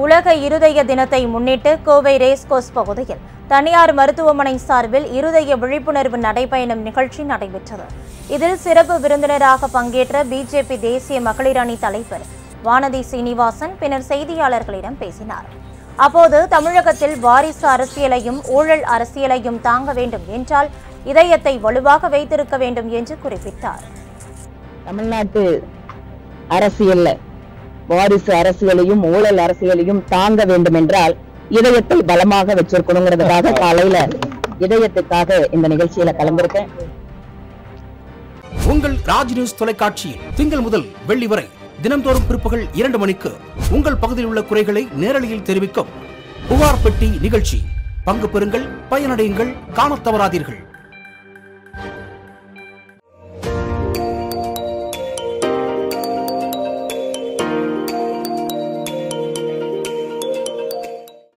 உலக இருதய தினத்தை முன்னிட்டு கோவை ரேஸ்கோர்ஸ் பகுதியில் தனியார் மருத்துவமனை சார்பில் இருதய விழிப்புணர்வு நடைபயணம் நிகழ்ச்சி நடைபெற்றது. இதில் சிறப்பு விருந்தினராக பங்கேற்ற பிஜேபி தேசிய மகளிர் அணி தலைவர் வானதி சீனிவாசன் பின்னர் செய்தியாளர்களிடம் பேசினார். அப்போது தமிழகத்தில் வாரிசு அரசியலையும் ஊழல் அரசியலையும் தாங்க வேண்டும் என்றால் இதயத்தை வலுவாக வைத்திருக்க வேண்டும் என்று குறிப்பிட்டார். தமிழ்நாட்டு அரசியல்ல வாரிசு அரசியலையும் ஊழல் அரசியலையும் தாங்க வேண்டும் என்றால் இதயத்தை பலமாக வச்சிருக்கணுங்கிறதுக்காக காலையில இதயத்துக்காக இந்த நிகழ்ச்சியில கலந்திருக்கேன். உங்கள் ராஜ் நியூஸ் தொலைக்காட்சியில் திங்கள் முதல் வெள்ளி வரை தினந்தோறும் பிற்பகல் 2 மணிக்கு உங்கள் பகுதியில் உள்ள குறைகளை நேரலையில் தெரிவிக்கும் புகார் பெட்டி நிகழ்ச்சி. பங்கு பெறுங்கள், பயனடையுங்கள், காணத் தவறாதீர்கள்.